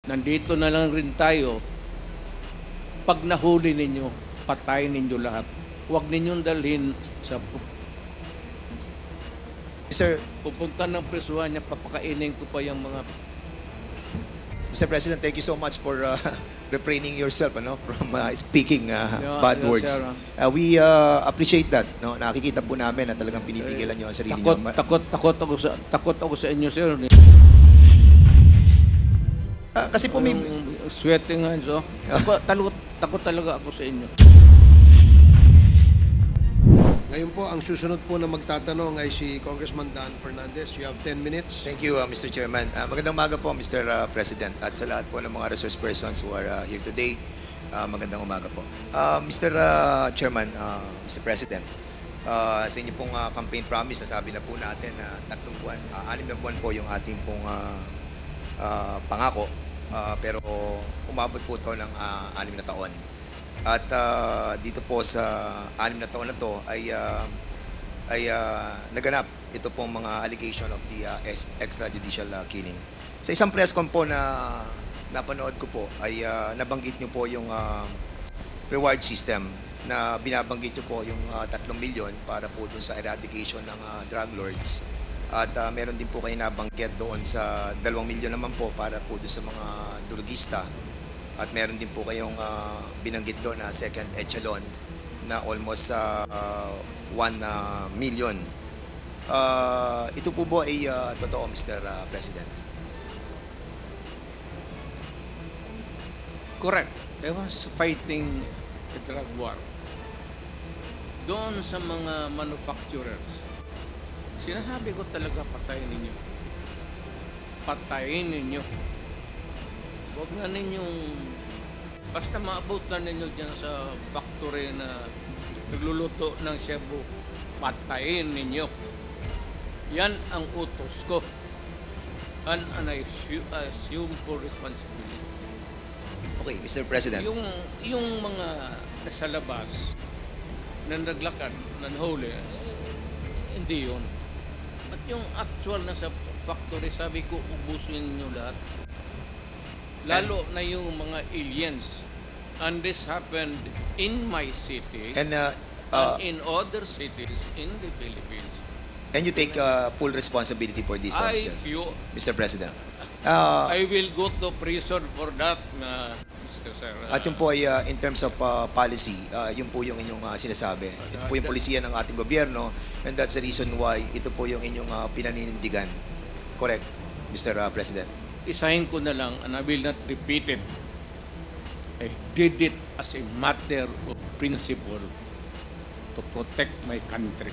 nandito na lang rin tayo. Pag nahuli ninyo, patayin ninyo lahat. Huwag ninyong dalhin sa Mr. pupunta ng presuhan niya, papakainin ko pa yung mga... Mr. President, thank you so much for refraining yourself from speaking bad yes, words. sir. We appreciate that. No? Nakikita po namin na talagang pinipigilan nyo ang sarili nyo. Takot ako sa inyo, sir. Kasi po may... Sweating hands, oh. Takot talaga ako sa inyo. Ngayon po, ang susunod po na magtatanong ay si Congressman Dan Fernandez. You have 10 minutes. Thank you, Mr. Chairman. Magandang umaga po, Mr. President, at sa lahat po ng mga resource persons who are here today. Magandang umaga po. Mr. Chairman, Mr. President, sa inyo pong campaign promise, nasabi na po natin na 3 buwan, 6 na buwan po yung ating pong pangako, pero umabot po ito ng 6 na taon. At dito po sa 6 na taon na to ay naganap ito pong mga allegation of the extrajudicial killing. Sa isang press con po na napanood ko po ay nabanggit nyo po yung reward system na binabanggit nyo po yung 3 milyon para po dun sa eradication ng drug lords. At meron din po kayo nabanggit doon sa 2 milyon naman po para po dun sa mga drugista. At meron din po kayong binanggit doon na second echelon na almost 1 million. Ito po ba ay totoo, Mr. President? Correct. I was fighting the drug war. Doon sa mga manufacturers, sinasabi ko talaga patayin ninyo. Patayin ninyo. Huwag na ninyong, basta maabot na ninyo dyan sa factory na nagluluto ng shabu, patayin ninyo. Yan ang utos ko. And I assume full responsibility. Okay, Mr. President. Yung mga nasa labas na naglakad, nanhuli, hindi yun. At yung actual na sa factory, sabi ko, ubusin ninyo lahat. Lalo na yung mga aliens. And this happened in my city And in other cities in the Philippines. and you take full responsibility for this, Mr. President. I will go to prison for that, Mr. Sir. At yun po ay in terms of policy, yun po yung inyong sinasabi. Ito po yung polisiya ng ating gobyerno, and that's the reason why ito po yung inyong pinaninindigan. Correct, Mr. President? Isahin ko na lang, and I will not repeat it. I did it as a matter of principle to protect my country.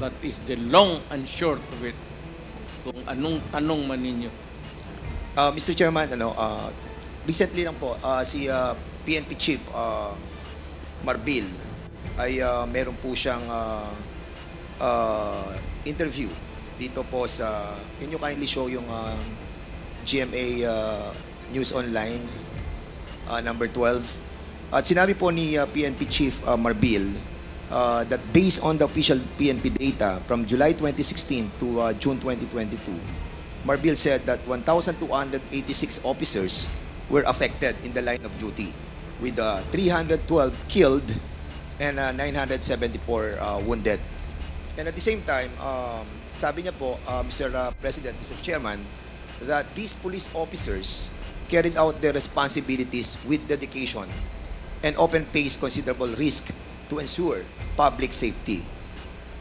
That is the long and short of it. Kung anong tanong man ninyo. Mr. Chairman, recently lang po, si PNP Chief Marbil ay meron po siyang interview dito po sa, can you kindly show yung GMA News Online number 12. At sinabi po ni PNP Chief Marbil that based on the official PNP data from July 2016 to June 2022, Marbil said that 1,286 officers were affected in the line of duty, with 312 killed and 974 wounded. And at the same time, sabi niya po, Mr. President, Mr. Chairman, that these police officers carried out their responsibilities with dedication and often faced considerable risk to ensure public safety.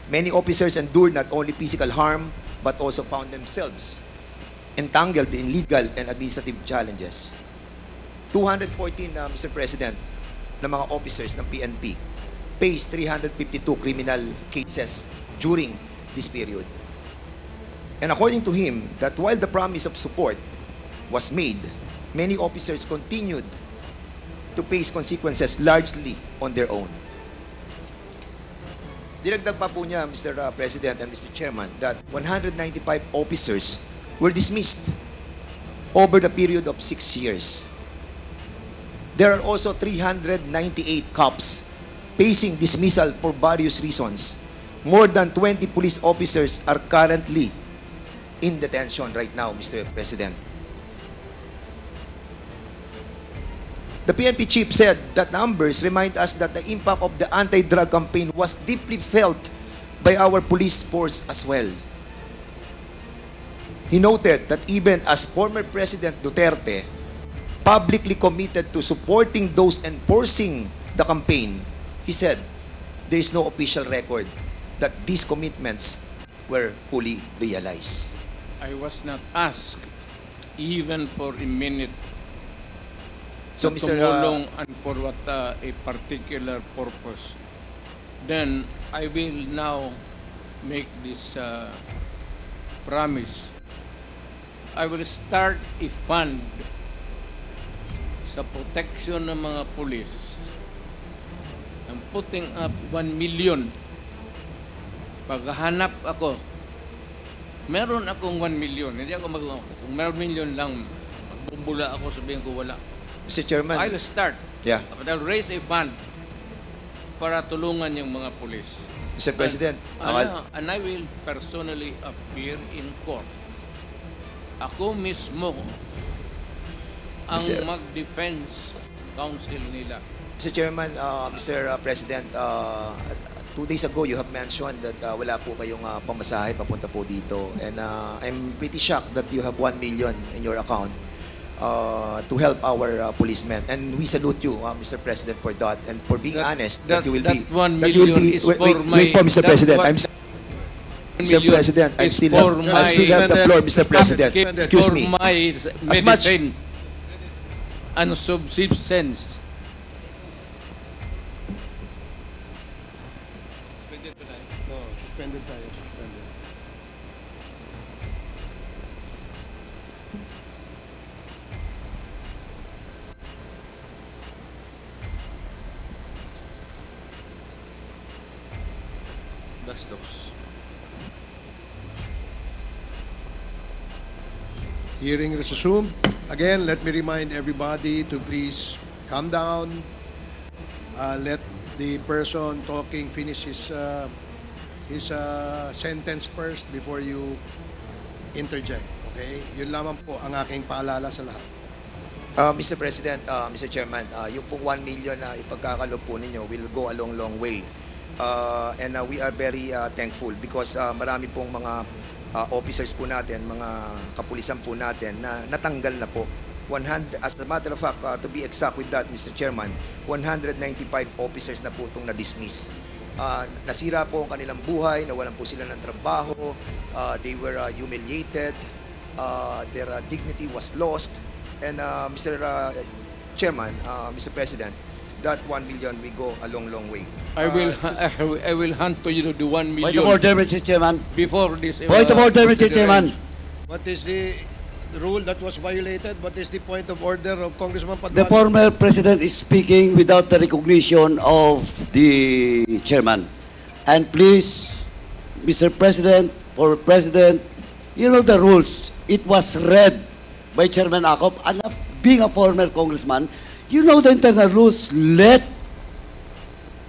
Many officers endured not only physical harm, but also found themselves entangled in legal and administrative challenges. 214, Mr. President, ng mga officers ng PNP faced 352 criminal cases during this period. And according to him, that while the promise of support was made, many officers continued to face consequences largely on their own. Dinagdag pa po niya, Mr. President and Mr. Chairman, that 195 officers were dismissed over the period of 6 years. There are also 398 cops facing dismissal for various reasons. More than 20 police officers are currently in detention right now, Mr. President. The PNP chief said that numbers remind us that the impact of the anti-drug campaign was deeply felt by our police force as well. He noted that even as former President Duterte publicly committed to supporting those enforcing the campaign, he said there is no official record that these commitments were fully realized. I was not asked even for a minute So, to Mr. tumulong and for what a particular purpose. Then I will now make this promise. I will start a fund sa protection ng mga pulis. I'm putting up 1 million. Paghahanap ako, meron akong 1 million. Hindi ako kung meron million lang, magbubula ako, sabihin ko wala. Mr. Chairman, I'll start. yeah, But I'll raise a fund para tulungan yung mga pulis. Mr. President, And I will personally appear in court. Ako mismo ang Mr. mag-defense counsel nila. Mr. Chairman, Mr. President, 2 days ago you have mentioned that wala po kayong pamasahe papunta po dito, and I'm pretty shocked that you have 1 million in your account to help our policemen, and we salute you, Mr. President, for that, and for being honest that you will that be 1 that you will million be is wait, for wait my- po, Mr. that President, one- I'm Mr. million President, I is still for have the floor, Mr. President. Excuse for me. my As much- medicine and subsistence. No, suspended tayo, suspended. Bastos. Hearing resumed. Again, let me remind everybody to please calm down. Let the person talking finish his sentence first before you interject. Okay? Yun lamang po ang aking paalala sa lahat. Mr. President, Mr. Chairman, yung pong 1 million na ipagkakalob po ninyo will go a long way. And we are very thankful because marami pong mga officers po natin, mga kapulisan po natin na natanggal na po. 100, as a matter of fact, to be exact with that, Mr. Chairman, 195 officers na po itong na-dismiss. Nasira po ang kanilang buhay, nawalan po sila ng trabaho, they were humiliated, their dignity was lost, and Mr. Chairman, Mr. President, that 1 million will go a long way. I will hand to you the 1 million. Point of order, Mr. Chairman. Before this. Point of order, Mr. Chairman. What is the rule that was violated? What is the point of order of Congressman Paduano? The former president is speaking without the recognition of the chairman. And please, Mr. President, former president, you know the rules. It was read by Chairman Acop. And being a former congressman, you know the internal rules. Let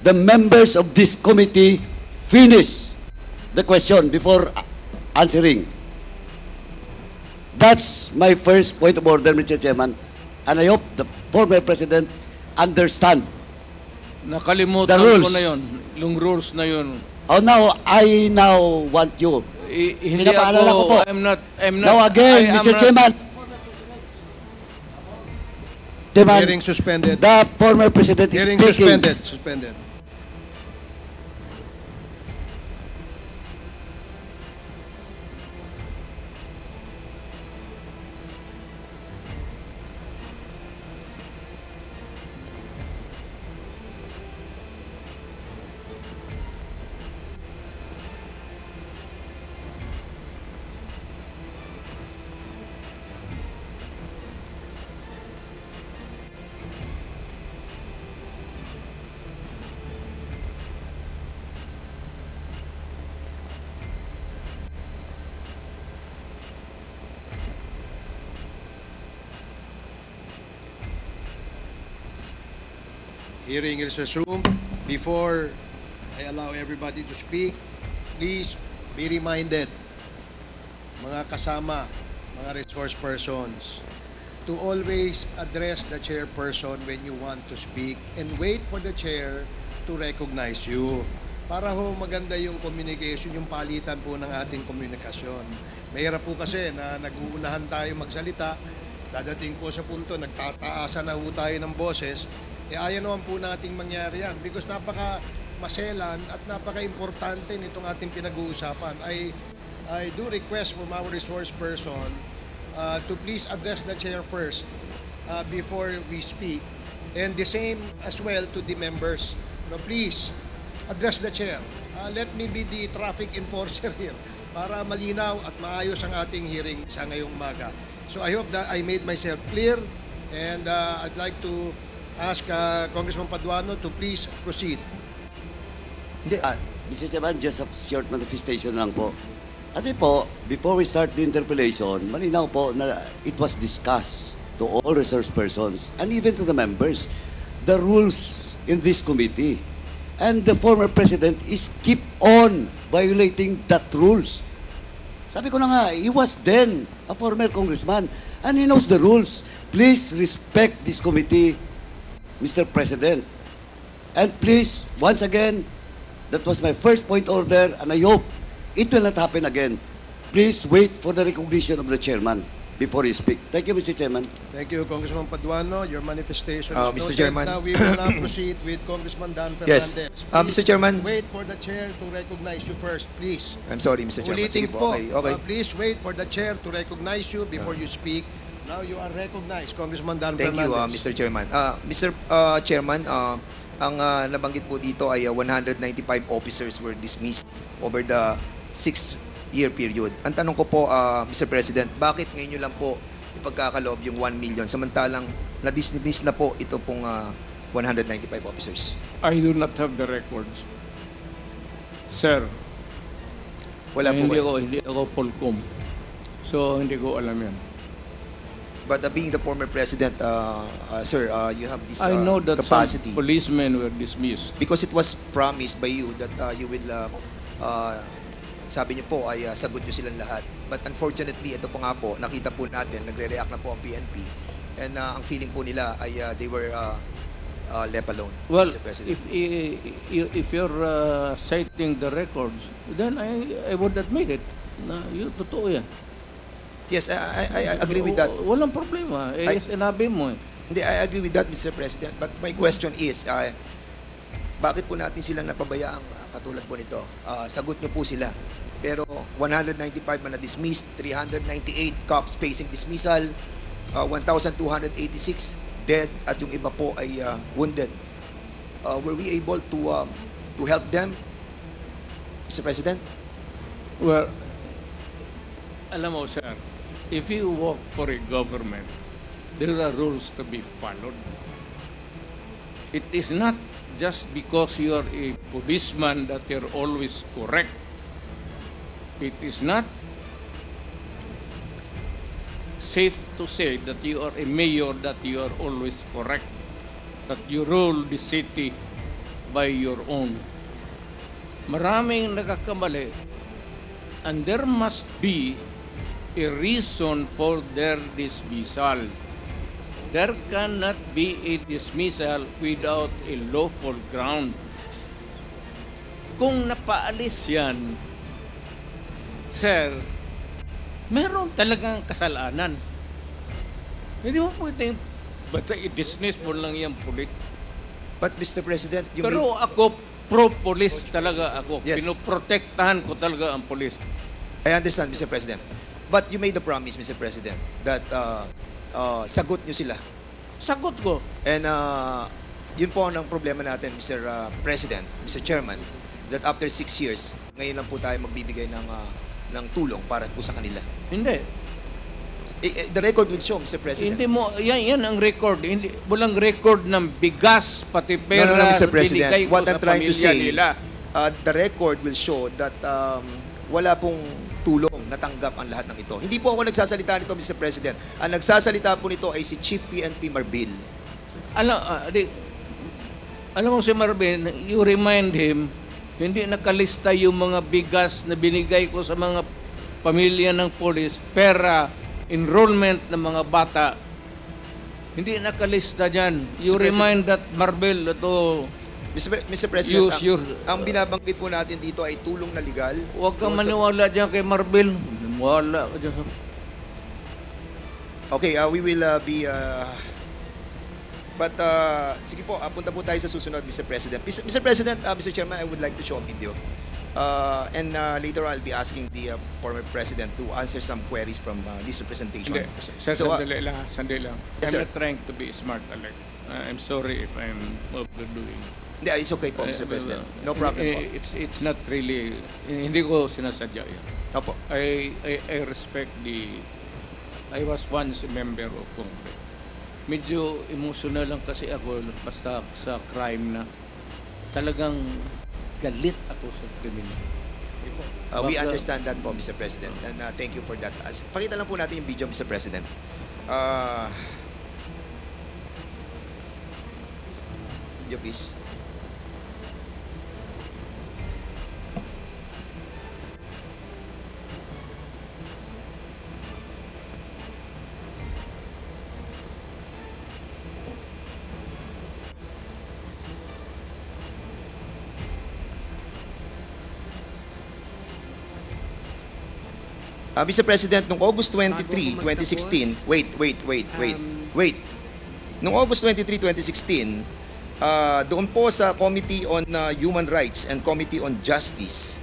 the members of this committee finish the question before answering. That's my first point of order, Mr. Chairman. And I hope the former president understand. Nakalimutan The rules. ko na yun. Yung rules na yun. Oh, now, I now want you. Hindi Pinapaalala ko po. I'm not, Now again, I am Mr. not- Chairman. Hearing suspended. The former president is Hearing speaking. suspended. Hearing is resumed. Before I allow everybody to speak, please be reminded, mga kasama, mga resource persons, to always address the chairperson when you want to speak and wait for the chair to recognize you. Para ho maganda yung communication, yung palitan po ng ating komunikasyon. Mahirap po kasi na nag-uunahan tayo magsalita, dadating po sa punto, nagtataasan na ho tayo ng boses, ayaw naman po nating mangyari yan because napaka maselan at napaka-importante nitong ating pinag-uusapan. I do request from our resource person to please address the chair first before we speak, and the same as well to the members. No, please address the chair. Let me be the traffic enforcer here para malinaw at maayos ang ating hearing sa ngayong umaga. So I hope that I made myself clear, and I'd like to ask Congressman Paduano to please proceed. Hindi, Mr. Chairman, just a short manifestation lang po. Kasi po, before we start the interpellation, malinaw po na it was discussed to all resource persons and even to the members, the rules in this committee. And the former president is keep on violating that rules. Sabi ko na nga, he was then a former congressman and he knows the rules. Please respect this committee, Mr. President. And please, once again, that was my first point order, and I hope it will not happen again. Please wait for the recognition of the chairman before you speak. Thank you, Mr. Chairman. Thank you, Congressman Paduano. Your manifestation is Mr. noted. Chairman. Now we will now proceed with Congressman Dan Fernandez. Yes. Please Mr. Chairman. wait for the chair to recognize you first, please. I'm sorry, Mr. Chairman. Ulitin Sige po, Okay, okay. please wait for the chair to recognize you before you speak. Now you are recognized, Congressman Dan Thank you, Fernandez. Mr. Chairman. Mr. Chairman, ang nabanggit po dito ay 195 officers were dismissed over the 6-year period. Ang tanong ko po, Mr. President, bakit ngayon nyo lang po ipagkakaloob yung 1 million samantalang na-dismiss na po ito pong 195 officers? I do not have the records. Sir, Wala po kayo. hindi ako Polcom. So, hindi ko alam yan. But being the former president, sir, you have this I know that capacity. some policemen were dismissed. Because it was promised by you that you will, sabi niyo po ay sagot niyo silang lahat. But unfortunately, ito po nga po, nakita po natin, nagre-react na po ang PNP. And ang feeling po nila ay they were left alone, Well, Mr. President. if you're citing the records, then I would admit it. Na yun, totoo yan. Yes, I agree with that. Walang problema. Sinabi mo eh. Hindi, I agree with that, Mr. President. But my question is, bakit po natin silang napabayaang katulad po nito? Sagot niyo po sila. Pero 195 na na-dismissed, 398 cops facing dismissal, 1,286 dead, at yung iba po ay wounded. Were we able to help them, Mr. President? Well, alam mo, sir, if you work for a government, there are rules to be followed. It is not just because you are a policeman that you're always correct. It is not safe to say that you are a mayor that you are always correct, that you rule the city by your own. Maraming nagkakamali, and there must be a reason for their dismissal. There cannot be a dismissal without a lawful ground. Kung napaalis yan, sir, meron talagang kasalanan. Hindi mo pwedeng basta i-dismiss mo lang yung pulit. But Mr. President, you Pero ako, pro-police talaga ako. Yes. Pinoprotektahan ko talaga ang police. I understand, Mr. President. But you made the promise, Mr. President, that sagot nyo sila. Sagot ko. And yun po ang problema natin, Mr. President, Mr. Chairman, that after 6 years, ngayon lang po tayo magbibigay ng tulong para po sa kanila. Hindi. The record will show, Mr. President. Hindi mo, yan ang record. Hindi, walang record ng bigas, pati pera, No, Mr. President. binigay ko What sa I'm trying to pamilya say, nila. the record will show that wala pong tulong natanggap ang lahat ng ito. Hindi po ako nagsasalita nito, Mr. President. Ang nagsasalita po nito ay si Chief PNP Marbil. Alam mo si Marvin, you remind him, hindi nakalista yung mga bigas na binigay ko sa mga pamilya ng polis, pera, enrollment ng mga bata, Hindi nakalista dyan. You Mr. President- remind that Marvel to Mr. President, use your... ang binabanggit po natin dito ay tulong na legal. Huwag kang Doon sa- maniwala dyan kay Marvel. Wala ka dyan. Okay, we will be... but, sige po, punta po tayo sa susunod, Mr. President. Mr. President, Mr. Chairman, I would like to show a video. And later I'll be asking the former President to answer some queries from this representation. Hindi. So, Sandali lang. Yes, I'm sir. not trying to be smart, Alec. I'm sorry if I'm overdoing. Hindi, it's okay po, Mr. President. No problem po. It's not really, hindi ko sinasadya yan. Opo. I respect I was once a member of Congress. Medyo emotional lang kasi ako basta sa crime na talagang galit ako sa kriminal. We Baka- understand that po, Mr. President. And thank you for that. Pakita lang po natin yung video, Mr. President. Video, please. Mr. President, noong August 23, 2016, wait. Noong August 23, 2016, doon po sa Committee on Human Rights and Committee on Justice,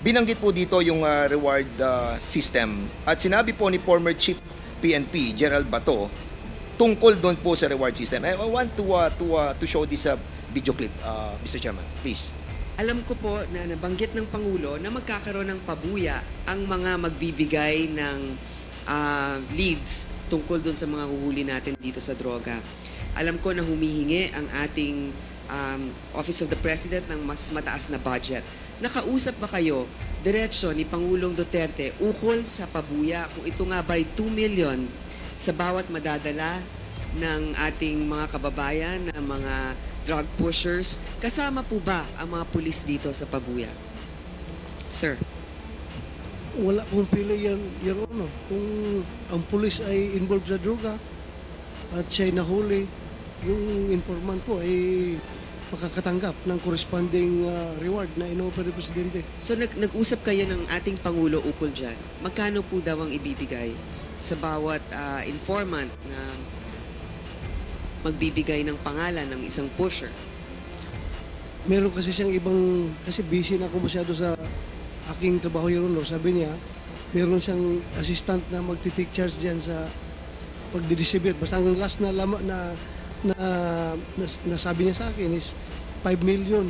binanggit po dito yung reward system. At sinabi po ni former Chief PNP, Gerald Bato, tungkol doon po sa reward system. I want to show this video clip, Mr. Chairman, please. Alam ko po na nabanggit ng Pangulo na magkakaroon ng pabuya ang mga magbibigay ng leads tungkol dun sa mga huhuli natin dito sa droga. Alam ko na humihingi ang ating Office of the President ng mas mataas na budget. Nakausap ba kayo diretsyo ni Pangulong Duterte ukol sa pabuya kung ito nga ba'y 2 million sa bawat madadala ng ating mga kababayan na mga drug pushers? Kasama po ba ang mga pulis dito sa pabuya? Sir. Wala kong pili yan, Your Honor. Kung ang pulis ay involved sa droga at siya'y nahuli, yung informant po ay makakatanggap ng corresponding reward na in-offer ng Presidente. So nag-usap kayo ng ating Pangulo ukol dyan. Magkano po daw ang ibibigay sa bawat informant na magbibigay ng pangalan ng isang pusher? Meron kasi siyang ibang, kasi busy na ako masyado sa aking trabaho, Your Honor. Sabi niya, meron siyang assistant na magti-take charge dyan sa pagdidistribute. Basta ang last na nasabi niya sa akin is 5 million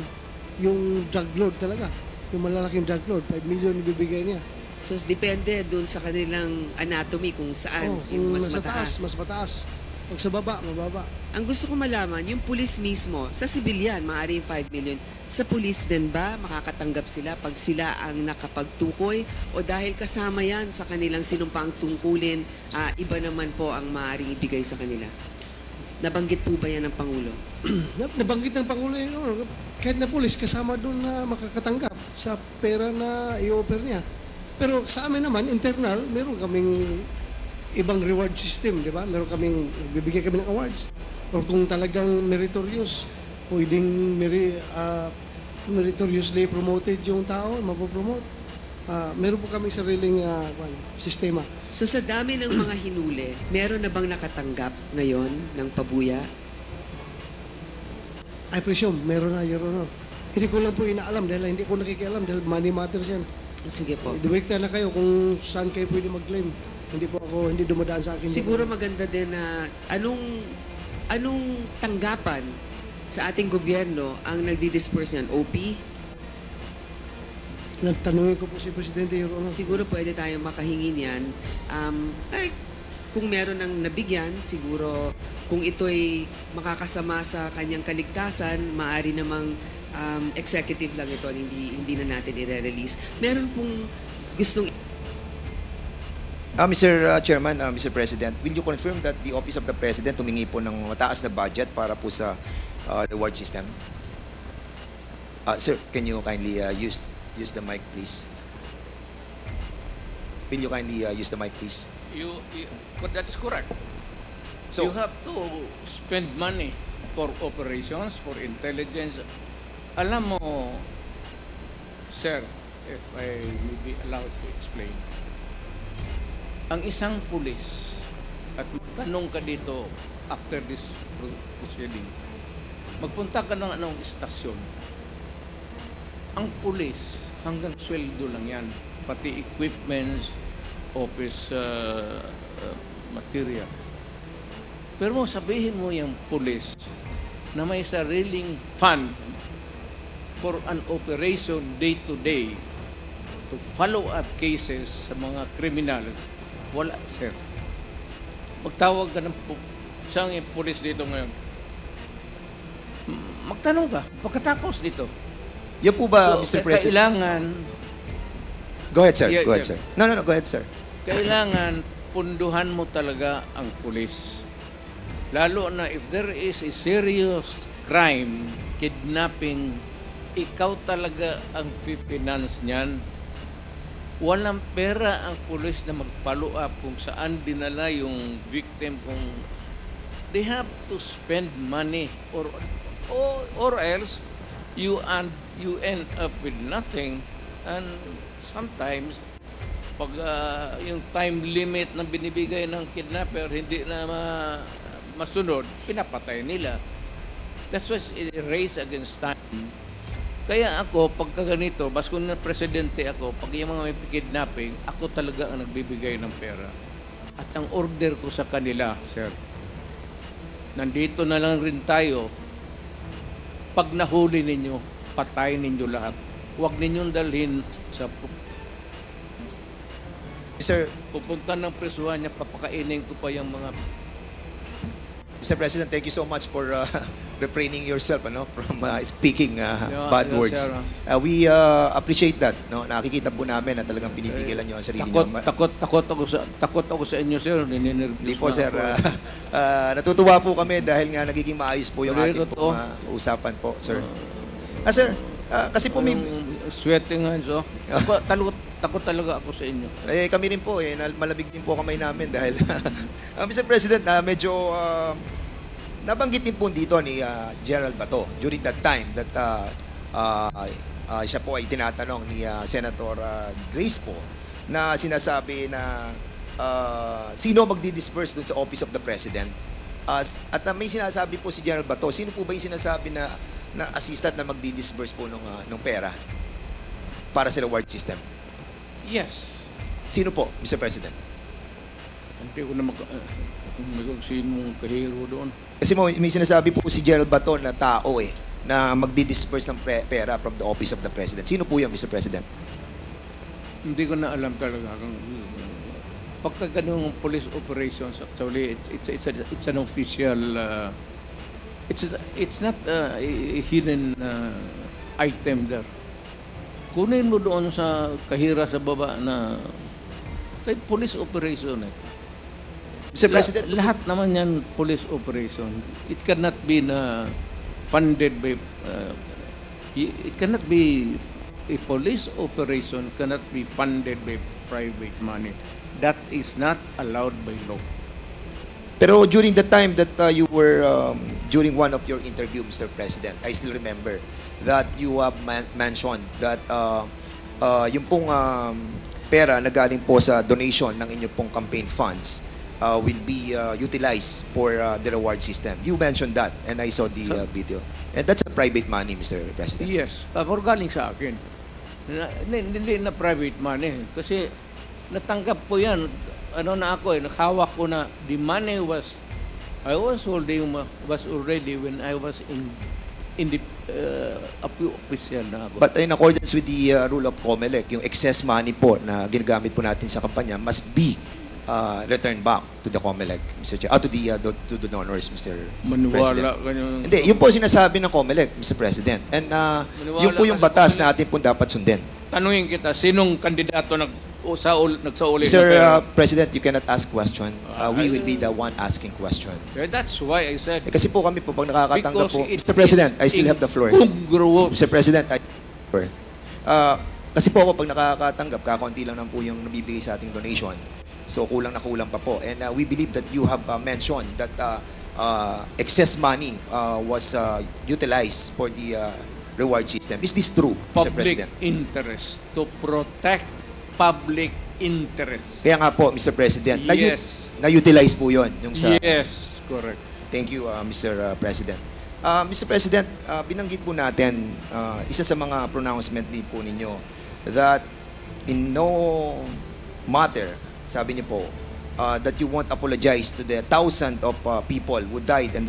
yung drug load talaga. Yung malalaking drug load, 5 million ibibigay niya. So depende dun sa kanilang anatomy kung saan yung mas nasa mataas. mas mataas. Pag sa baba, mababa. Ang gusto ko malaman, yung pulis mismo, sa sibilyan, maaari yung 5 million. Sa pulis din ba, makakatanggap sila pag sila ang nakapagtukoy? O dahil kasama yan sa kanilang sinumpang tungkulin, iba naman po ang maaaring ibigay sa kanila? Nabanggit po ba yan ng Pangulo? Nabanggit ng Pangulo yun, Your Honor. Kahit na pulis, kasama doon na makakatanggap sa pera na i-offer niya. Pero sa amin naman, internal, meron kaming ibang reward system, di ba? Meron kaming, bibigyan kami ng awards. O kung talagang meritorious, pwedeng meritoriously promoted yung tao, mapopromote. Meron po kami sariling sistema. So sa dami ng mga hinuli, meron na bang nakatanggap ngayon ng pabuya? I presume, meron na, Your Honor. Hindi ko lang po inaalam dahil hindi ko nakikialam dahil money matters yan. Sige po. Direkta na kayo kung saan kayo pwede mag-claim. Hindi dumadaan sa akin. Siguro maganda din na anong tanggapan sa ating gobyerno ang nagdi-disperse niyan? OP? Nagtanungin ko po si Presidente, Your Honor. Siguro pwede tayong makahingi niyan. Kung meron ng nabigyan, siguro kung ito'y makakasama sa kanyang kaligtasan, maaari namang executive lang ito, hindi na natin i-release. Meron pong gustong... Mr. Chairman, Mr. President, will you confirm that the Office of the President humingi po ng mataas na budget para po sa reward system? Sir, can you kindly use the mic, please? Will you kindly use the mic, please? That's correct. So- you have to spend money for operations, for intelligence. Alam mo, sir, if I may be allowed to explain, ang isang pulis, at magtanong ka dito after this proceeding, magpunta ka ng anong istasyon, ang pulis, hanggang sweldo lang yan, pati equipments, office material. Pero sabihin mo yung pulis na may sariling fund for an operation day-to-day to follow up cases sa mga criminals, wala, sir. Magtawag ka ng siyang pulis dito ngayon. Magtanong ka, pagkatapos dito. Yan po ba, Mr. President? Kailangan, Go ahead, sir. Yeah, Go ahead, yeah. sir. No, go ahead, sir. kailangan punduhan mo talaga ang pulis. Lalo na if there is a serious crime, kidnapping, ikaw talaga ang pipinance niyan. Walang pera ang pulis na mag-follow up kung saan dinala yung victim, kung they have to spend money or else you end up with nothing. And sometimes pag yung time limit na binibigay ng kidnapper hindi na masunod, pinapatay nila. That's why it's a race against time. Kaya ako, pagka ganito, bas kung na presidente ako, pag yung mga may kidnapping, ako talaga ang nagbibigay ng pera. At ang order ko sa kanila, sir, nandito na lang rin tayo, pag nahuli ninyo, patayin ninyo lahat. Huwag ninyong dalhin sa Mr. pupunta ng presuhan niya, papakainin ko pa yung mga... Mr. President, thank you so much for refraining yourself from speaking bad Yeah, words. sir. We appreciate that. No? Nakikita po namin na talagang pinipigilan nyo ang sarili nyo. Takot ako sa inyo, sir. Hindi po, sir. Natutuwa po kami dahil nga nagiging maayos po yung ating Totoo. usapan po, sir. Sir, kasi po may... Sweating hands, oh. Takot talaga ako sa inyo. Kami rin po, malamig din po kamay namin dahil Mr. President, medyo nabanggit din po dito ni Gerald Bato during that time that siya po ay tinatanong ni Senator Grace po na sinasabi na sino magdi-disperse dun sa Office of the President. At may sinasabi po si General Bato, sino po ba yung sinasabi na assistant na magdi-disperse po nung pera para sa reward system? Yes. Sino po, Mr. President? Hindi ko na sinong kahiro doon. Kasi may sinasabi po si Gerald Bato na tao na magdi-disperse ng pera from the Office of the President. Sino po yan, Mr. President? Hindi ko na alam talaga. Pagka ganung police operations, actually, it's an official, it's not a hidden item there. Kunin mo doon sa kahira sa baba na kay police operation Mr. President, lahat naman yan police operation. It cannot be funded by it cannot be a police operation cannot be funded by private money. That is not allowed by law. pero during the time that you were, during one of your interview, Mr. President, I still remember that you have mentioned that yung pong pera na galing po sa donation ng inyong pong campaign funds will be utilized for the reward system. You mentioned that and I saw the video. And that's a private money, Mr. President. Yes, pero galing sa akin. Hindi na private money kasi natanggap ko yan. Na ako nakahawak ko na the money I was holding was already when I was in the official na ako. But in accordance with the rule of COMELEC, yung excess money po na ginagamit po natin sa kampanya must be returned back to the COMELEC, Mr. Chair, to the donors, Mr. Maniwala President. ganyan. Hindi, yun po sinasabi ng COMELEC, Mr. President. And yun po yung batas na atin po dapat sundin. Tanungin kita, sinong kandidato nagsauli? Mr. President, you cannot ask question. We will be the one asking question. That's why I said, Kasi po kami po, pag nakakatanggap because po, it Mr. President, I is still have the floor. incongruous. Mr. President, kasi po ako pag nakakatanggap, kakaunti lang po yung nabibigay sa ating donation. So kulang na kulang pa po. And we believe that you have mentioned that excess money was utilized for the reward system. Is this true, Mr. Public President? interest. To protect public interest. Kaya nga po, Mr. President, Yes. na-utilize po yun. Yung sa, Yes, correct. Thank you, Mr. President. Mr. President, binanggit po natin, isa sa mga pronouncement din po ninyo, that in no matter, sabi niyo po, that you won't apologize to the thousands of people who died and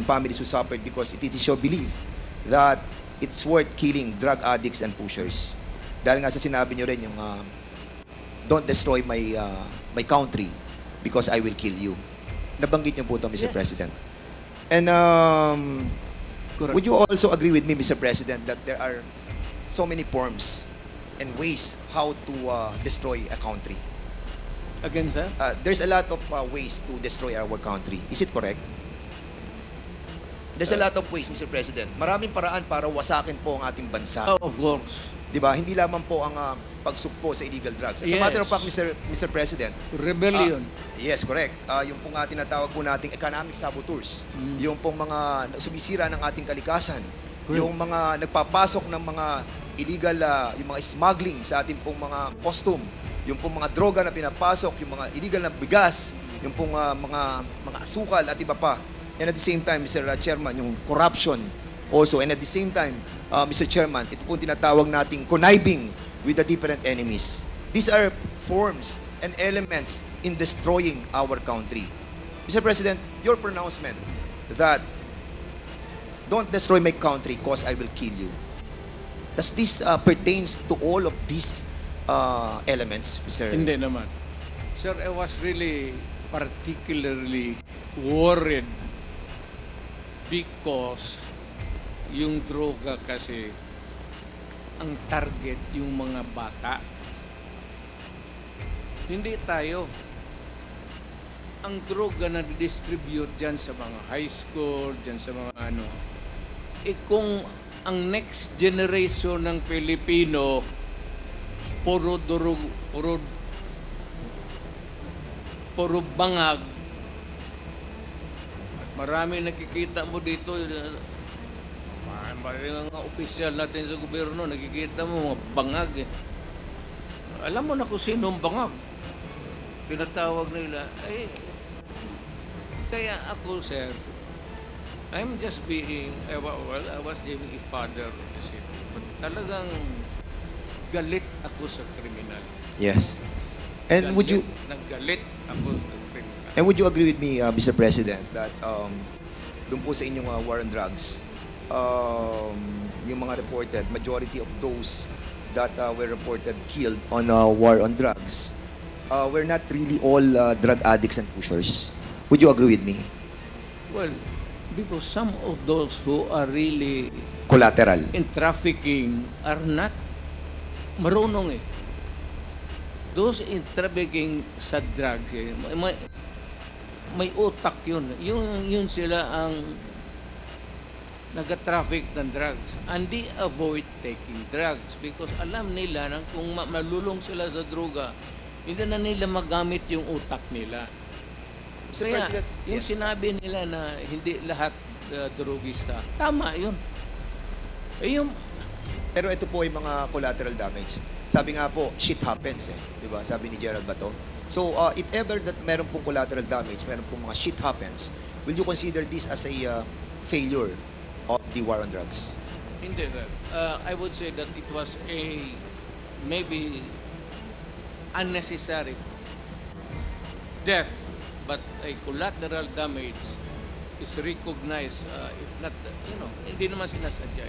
families who suffered because it is your belief that it's worth killing drug addicts and pushers. Dahil nga sa sinabi niyo rin yung don't destroy my country because I will kill you. Nabanggit niyo po ito, Mr. Yeah. President. And Correct. would you also agree with me, Mr. President, that there are so many forms and ways how to destroy a country? Again, sir? There's a lot of ways to destroy our country. Is it correct? There's a lot of ways, Mr. President. Maraming paraan para wasakin po ang ating bansa. Oh, of course. 'Di ba? Hindi lamang po ang pagsugpo sa illegal drugs. As a Yes. matter of fact, Mr. President, Rebellion. yes, correct. Yung pong tinatawag po nating economic saboteurs, yung pong mga sumisira ng ating kalikasan, yung mga nagpapasok ng mga illegal, yung mga smuggling sa ating pong mga costume, yung pong mga droga na pinapasok, yung mga illegal na bigas, yung pong mga asukal at iba pa. And at the same time, Mr. Chairman, yung corruption also. And at the same time, Mr. Chairman, ito po tinatawag nating conniving with the different enemies. These are forms and elements in destroying our country. Mr. President, your pronouncement that don't destroy my country because I will kill you. Does this pertains to all of these elements, Mr. Hindi naman. Sir, I was really particularly worried because yung droga kasi ang target yung mga bata. Hindi tayo. Ang droga na distribute dyan sa mga high school, dyan sa mga ano, kung ang next generation ng Pilipino puro bangag. At marami nakikita mo dito, mga opisyal natin sa gobyerno, nakikita mo mga bangag. Alam mo na kung sino ang bangag. Tinatawag nila. Kaya ako, sir, I'm just being, I was being a father. But talagang galit ako sa kriminal. Yes. And would you Naggalit ako sa kriminal. And would you agree with me, Mr. President, that doon po sa inyong war on drugs, yung mga reported, majority of those that were reported killed on war on drugs were not really all drug addicts and pushers? Would you agree with me? Well, because some of those who are really Collateral. in trafficking are not marunong eh. Those in trafficking sa drugs, may utak yun. Yun sila ang nag-traffic ng drugs. And they avoid taking drugs because alam nila na kung malulong sila sa droga, hindi na nila magamit yung utak nila. Mr. Kaya, President, yung yes. sinabi nila na hindi lahat drogista, tama yun. Yung Pero ito po yung mga collateral damage. Sabi nga po, shit happens eh. Di ba? Sabi ni Gerald Bato. So, if ever that meron pong collateral damage, meron pong mga shit happens, will you consider this as a failure of the war on drugs? Hindi, I would say that it was a maybe unnecessary death, but a collateral damage is recognized, if not, hindi naman sinasadya.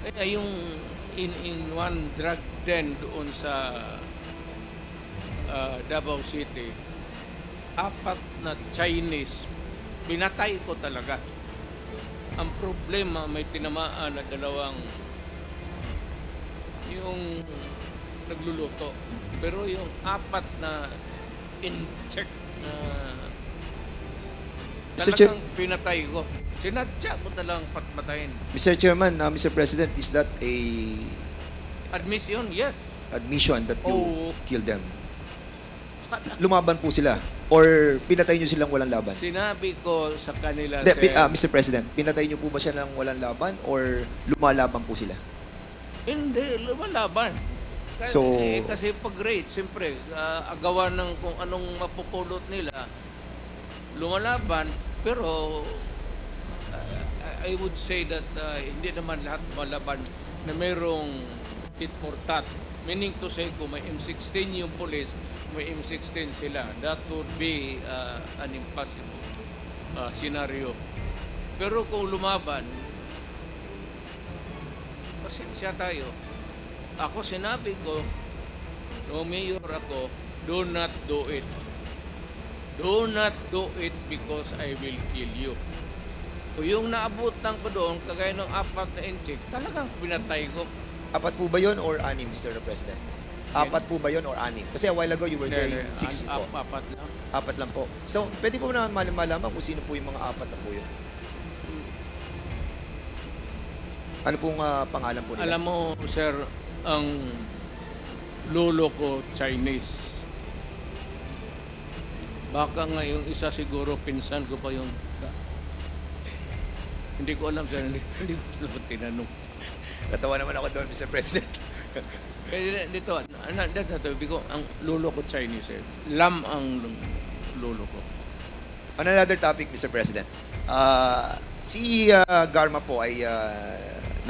Kaya yung in one drug den doon sa Davao City, 4 na Chinese, pinatay ko talaga. Ang problema, may tinamaan na 2 yung nagluluto. Pero yung 4 na in-check na Mr. Chair- talagang pinatay ko. Sinadya ko talagang patmatayin. Mr. Chairman, Mr. President, is that a Admission, yes. admission that you Oh. killed them? lumaban po sila? Or pinatay nyo silang walang laban? Sinabi ko sa kanila, Hindi, sir, Mr. President, pinatay nyo po ba siya ng walang laban or lumalaban po sila? hindi, lumalaban. Kasi, So- kasi pag raid, siyempre, agawan ng kung anong mapupulot nila, lumalaban, pero I would say that hindi naman lahat malaban na mayroong tit for tat. Meaning to say, kung may M16 yung police, may M16 sila. That would be an impossible scenario. Pero kung lumaban, pasensya tayo. Ako sinabi ko, nung mayor ako, do not do it. Do not do it because I will kill you. Kung yung naabutan ko doon, kagaya ng 4 na inchik, talagang pinatay ko. 4 po ba yun or 6, Mr. President? 4 po ba yun or 6? Kasi a while ago you were saying 6 po. 4 lang. 4 lang po. So, pwede po na malaman kung sino po yung mga 4 na po yun? Ano pong pangalan po nila? Alam mo, sir, ang lolo ko Chinese. Baka nga yung isa siguro pinsan ko pa yung hindi ko alam, sir. Hindi ko tinanong. Natawa naman ako doon, Mr. President. Kaya dito, sabi ko, ang lolo ko Chinese eh. Lam ang lolo ko. On another topic, Mr. President. Si Garma po ay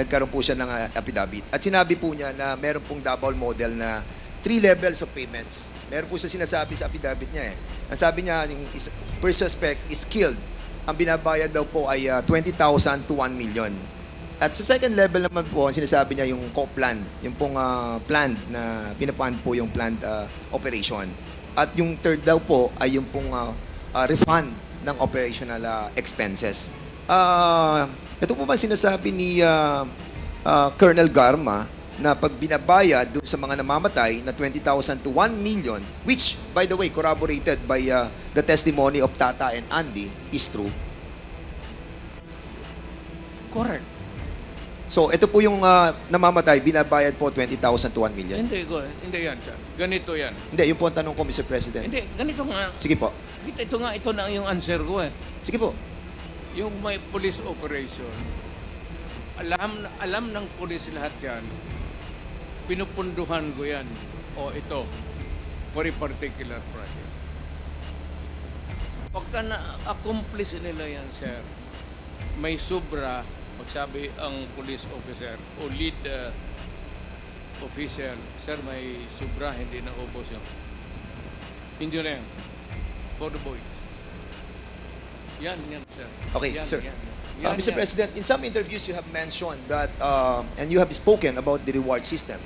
nagkaroon po siya ng affidavit. At sinabi po niya na meron pong double model na 3 levels of payments. Meron po siya sinasabi sa affidavit niya eh. Ang sabi niya, yung first suspect is killed. Ang binabayad daw po ay 20,000 to 1 million. At sa second level naman po, ang sinasabi niya yung co-plan, yung pong planned na pinapan po yung planned operation. At yung third daw po ay yung pong refund ng operational expenses. Ito po ba sinasabi ni Colonel Garma na pag binabayad doon sa mga namamatay na 20,000 to 1 million, which, by the way, corroborated by the testimony of Tata and Andy, is true? Correct. So, ito po yung namamatay, binabayad po 20,000 to 1 million. Hindi yan, sir. Ganito yan. Hindi, yung po ang tanong ko, Mr. President. Hindi, ganito nga. Sige po. Ito na yung answer ko eh. Sige po. Yung may police operation, alam ng police lahat yan, pinupunduhan ko yan, o ito, for a particular project. Pagka na-accomplish nila yan, sir, may sobra, magsabi ang police officer o lead official, sir, may sobra, hindi na ubos yun. Hindi na yan. For the boys. Yan, sir. Okay, yan, sir. Yan, Mr. President, in some interviews you have mentioned that, and you have spoken about the reward system.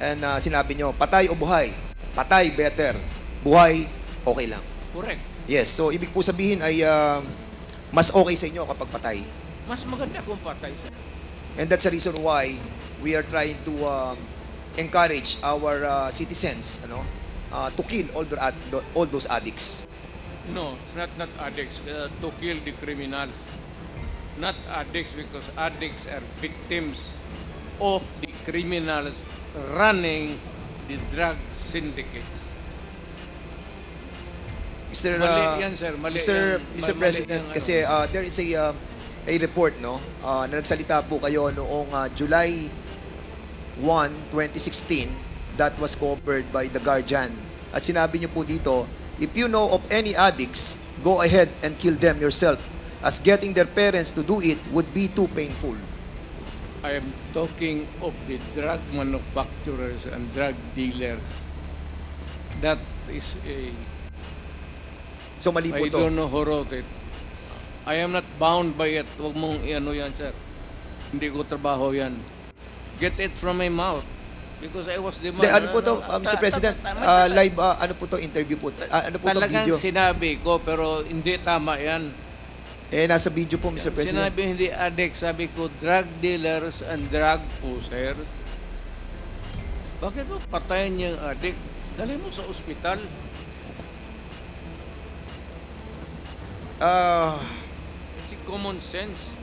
And sinabi nyo, patay o buhay? Patay, better. Buhay, okay lang. Correct. Yes, so ibig po sabihin ay mas okay sa inyo kapag patay. Mas maganda kung patay, sir. And that's the reason why we are trying to encourage our citizens to kill all those addicts. No, not addicts. To kill the criminals. Not addicts, because addicts are victims of the criminals running the drug syndicates. Mr. Mali yan, sir. Mali Mr. yan. Mr. Mali President, yan, kasi there is a report na nagsalita po kayo noong July 1, 2016 that was covered by The Guardian. At sinabi niyo po dito, if you know of any addicts, go ahead and kill them yourself, as getting their parents to do it would be too painful. I am talking of the drug manufacturers and drug dealers. That is a... So mali po I to. don't know who wrote it. I am not bound by it. Huwag mong iano yan, sir. Hindi ko trabaho yan. Get it from my mouth. Because I was the man. Ano po to, Mr. President? Live, ano po to, interview po? Ano po to, Talagang video? sinabi ko, pero hindi tama yan. Nasa video po, Mr. President. Sinabi hindi addict, sabi ko drug dealers and drug pusher. Bakit mo patayin niya yung addict? Dali mo sa ospital. It's common sense.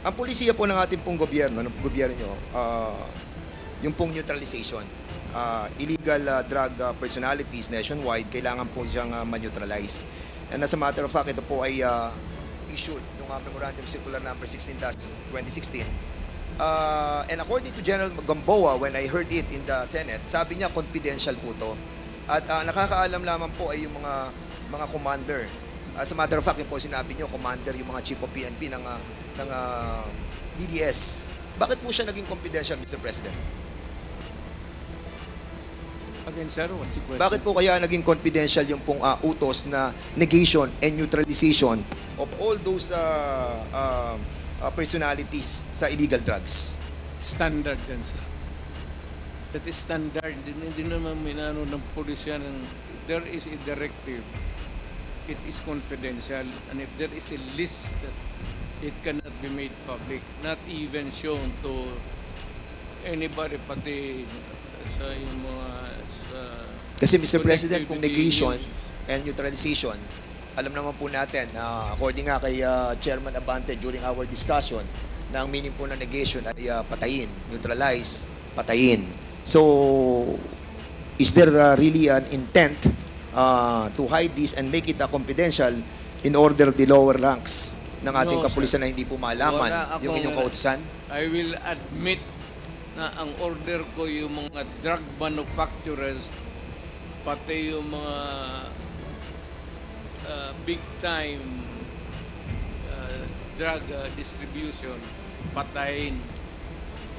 Ang polisiya po ng ating pong gobyerno, ng gobyerno nyo, yung pong neutralization. illegal drug personalities nationwide, kailangan po siyang ma-neutralize. And as a matter of fact, ito po ay issued ng Memorandum Circular number 16-2016. And according to General Gamboa, when I heard it in the Senate, sabi niya confidential po to. At nakakaalam lamang po ay yung mga commander. As a matter of fact, yung po sinabi niyo, commander, yung mga chief of PNP ng DDS. Bakit po siya naging confidential, Mr. President? Again, sir, what's the question? Bakit po kaya naging confidential yung pong utos na negation and neutralization of all those personalities sa illegal drugs? Standard yan, sir. That is standard. Hindi naman minano ng pulisya ng there is a directive. It is confidential. And if there is a list, it cannot be made public. Not even shown to anybody, pati sa yung mga Kasi Mr. President, kung connectivity negation news. and neutralization, alam naman po natin, according nga kay Chairman Abante during our discussion, na ang meaning po ng negation ay patayin, neutralize, patayin. So, is there really an intent to hide this and make it confidential in order the lower ranks ng ating No, kapulisan sir. na hindi po malaman Wala yung inyong kautusan? I will admit na ang order ko yung mga drug manufacturers, pati yung mga big time drug distribution, patayin.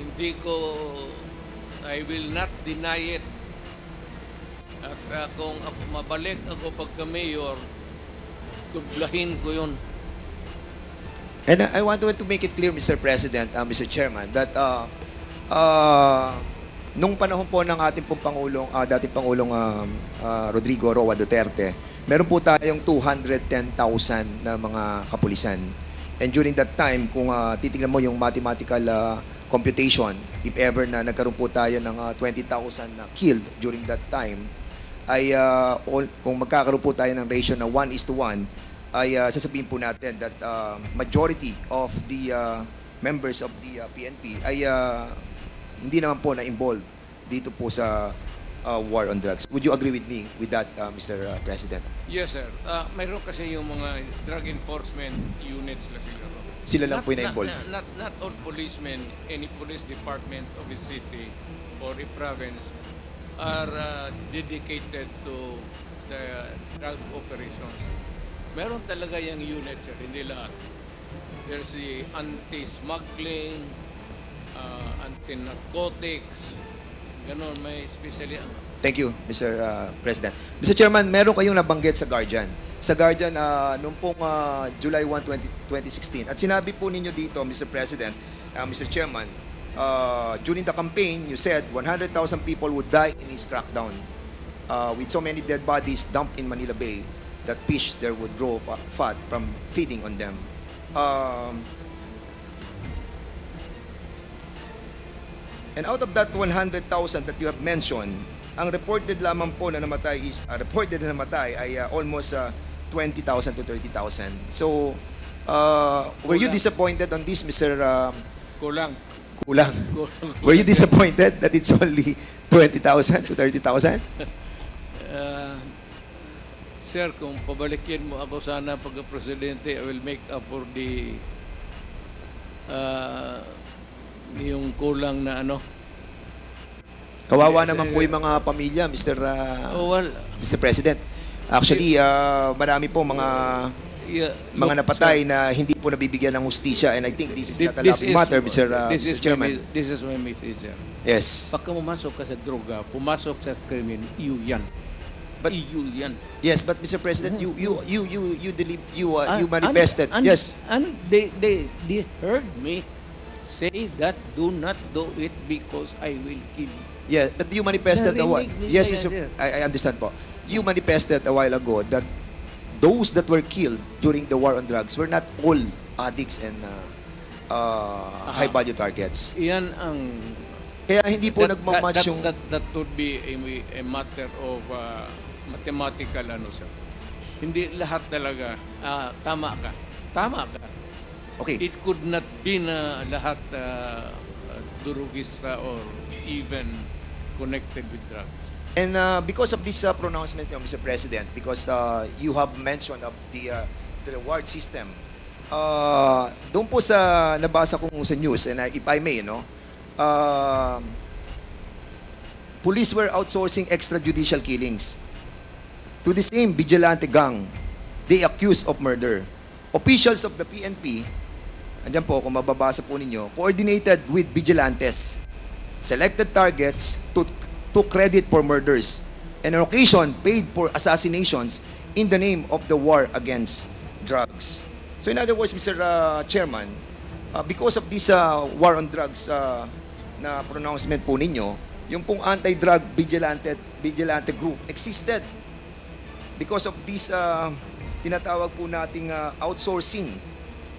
Hindi ko, I will not deny it. At kung mabalik ako pagka-mayor, dublahin ko yun. And I want to make it clear, Mr. President, Mr. Chairman, that nung panahon po ng ating pong Pangulong, dating Pangulong Rodrigo Roa Duterte, meron po tayong 210,000 na mga kapulisan. And during that time, kung titignan mo yung mathematical computation, if ever na nagkaroon po tayo ng 20,000 na killed during that time, ay kung magkakaroon po tayo ng ratio na 1:1, ay sasabihin po natin that majority of the members of the PNP ay hindi naman po na-involved dito po sa war on drugs. Would you agree with me with that, Mr. President? Yes, sir. Mayroon kasi yung mga drug enforcement units la siguro. Sila lang po yung na-involved. Not all policemen, any police department of a city or a province are dedicated to the drug operations. Meron talaga yung unit, sir, hindi lahat. There's the anti-smuggling, anti-narcotics, ganun, may especially Thank you, Mr. President. Mr. Chairman, meron kayong nabanggit sa Guardian. Sa Guardian, noong pong July 1, 2016. At sinabi po ninyo dito, Mr. President, Mr. Chairman, during the campaign, you said 100,000 people would die in his crackdown. With so many dead bodies dumped in Manila Bay, that fish there would grow fat from feeding on them. And out of that 100,000 that you have mentioned, ang reported lamang po na namatay is ay almost 20,000 to 30,000. So, were you Kulang. disappointed on this, Mr. kulang. Kulang? Were you disappointed that it's only 20,000 to 30,000? Sir, kung pabalikin mo ako sana pagka-presidente, I will make up for the yung kulang na ano. Kawawa naman po yung mga pamilya, Mr. Mr. President. Actually, marami po mga napatay na hindi po nabibigyan ng hustisya, and I think this is not a laughing matter, Mr. Chairman. This is my message, sir. Yes. Pagka pumasok ka sa droga, pumasok sa krimen, iyo yan. But- iyo yan. Yes, but Mr. President, you manifested. Yes. And they heard me say that do not do it because I will kill you. Yeah, but you manifested a while. Narinig Yes, nila Mr. yan, I understand po. You manifested a while ago that those that were killed during the war on drugs were not all addicts and high value targets. Iyan ang Kaya hindi po nagmamatch yung that would be a matter of mathematical ano, sir. Hindi lahat talaga tama ka. okay. It could not be na lahat durugista or even connected with drugs. And because of this pronouncement, Mr. President, because you have mentioned of the reward system, doon po sa nabasa ko sa news, and if I may, police were outsourcing extrajudicial killings to the same vigilante gang they accused of murder. Officials of the PNP, andyan po, kung mababasa po ninyo, coordinated with vigilantes, selected targets to credit for murders, and on occasion paid for assassinations in the name of the war against drugs. So in other words, Mr. Chairman, because of this war on drugs na pronouncement po ninyo, yung pong anti-drug vigilante group existed because of this tinatawag po nating outsourcing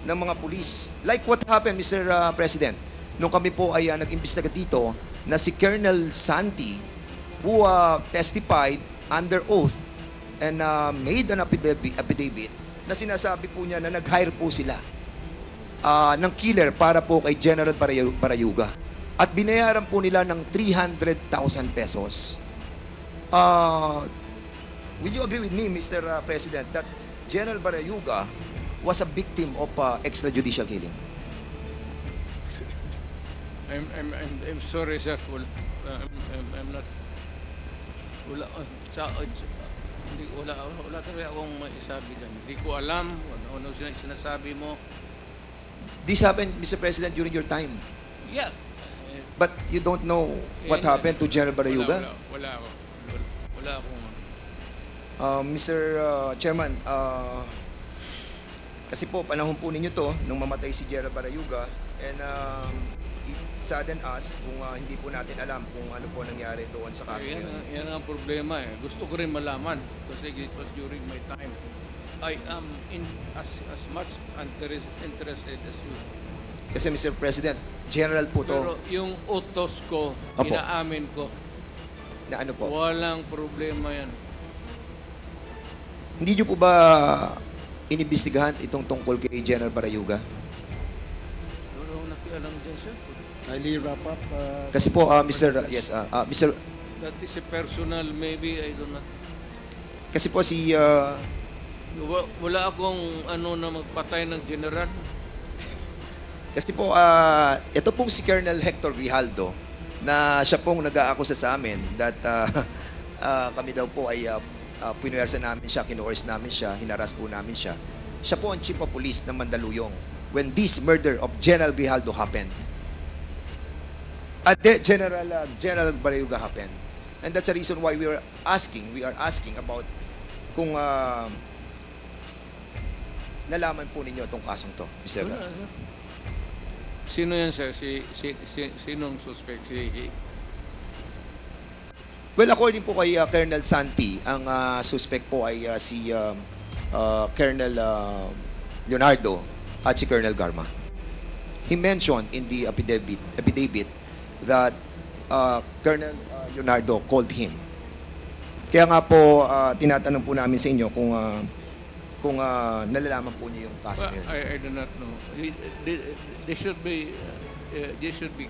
ng mga pulis. Like what happened, Mr. President, nung kami po ay nag-imbestiga dito na si Colonel Santi, who testified under oath and made an affidavit na sinasabi po niya na nag-hire po sila ng killer para po kay General Barayuga. At binayaran po nila ng 300,000 pesos. Will you agree with me, Mr. President, that General Barayuga was a victim of extrajudicial killing? I'm sorry, sir. I'm not. Wala talaga akong maisabi dyan. Hindi ko alam ano sinasabi mo. This happened, Mr. President, during your time. Yeah. But you don't know what happened to General Barayuga? Wala akong. Mr. Chairman, kasi po, panahon po ninyo to, nung mamatay si General Barayuga, and it saddened us kung hindi po natin alam kung ano po nangyari doon sa kaso yun. Yan ang problema eh. Gusto ko rin malaman kasi it was during my time. I am as much interested as you. Kasi Mr. President, General po to. Pero yung utos ko, Apo. inaamin ko, Na ano po? walang problema yan. Hindi nyo po ba inimbestigahan itong tungkol kay General Barayuga? Wala akong nakialam dyan, sir. Kindly wrap up. Kasi po, Mr. Mr. That is a personal, maybe, I don't know. Kasi po si Wala akong na magpatay ng general. Kasi po, ito pong si Colonel Hector Grijaldo na siya pong nag-aakusa sa amin that kami daw po ay pinuwersa namin siya, kinuors namin siya, hinaras po namin siya. Siya po ang chief of police ng Mandaluyong when this murder of General Grijaldo happened. General Barayuga happened. And that's the reason why we are asking about kung nalaman po ninyo itong kasong to, Mr. Wala, sir. Sino yan, sir? Sinong suspect? Well, according po kay Colonel Santi, ang suspect po ay si Colonel Leonardo at si Colonel Garma. He mentioned in the affidavit that Colonel Leonardo called him. Kaya nga po, tinatanong po namin sa inyo kung nalalaman po niyo yung kaso Well, yun. I do not know. There should be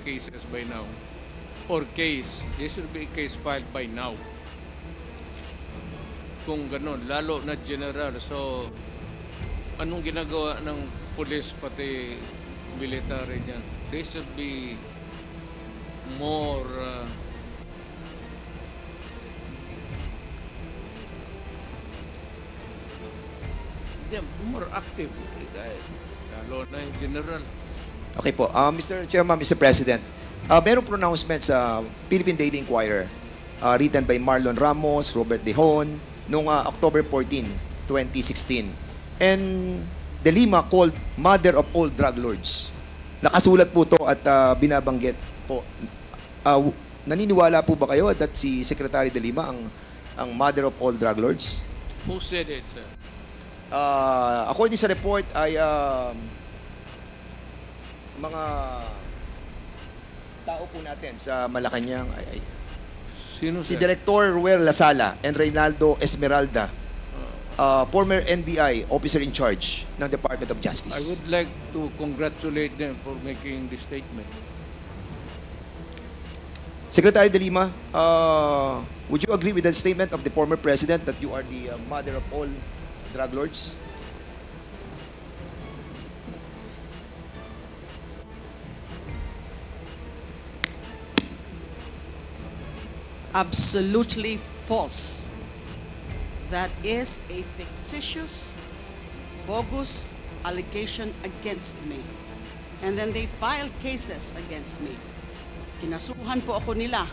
cases by now. There should be a case filed by now. Kung ganun, lalo na general. So, anong ginagawa ng police pati military dyan? There should be more more active. Lalo na yung general. Okay po. Mr. Chairman, Mr. President, merong pronouncement sa Philippine Daily Inquirer written by Marlon Ramos, Robert Dehon, noong October 14, 2016. And De Lima called mother of all drug lords. Nakasulat po to at binabanggit po. Naniniwala po ba kayo that si Secretary De Lima ang mother of all drug lords? Who said it, sir? According sa report ay mga tao po natin sa Malacanang ay Sino, si sir? Director Ruel Lasala and Reynaldo Esmeralda, former NBI officer in charge ng Department of I Justice. would like to congratulate them for making this statement. Secretary De Lima, would you agree with the statement of the former president that you are the mother of all drug lords? Absolutely false. That is a fictitious, bogus allegation against me. And then they filed cases against me. Kinasuhan po ako nila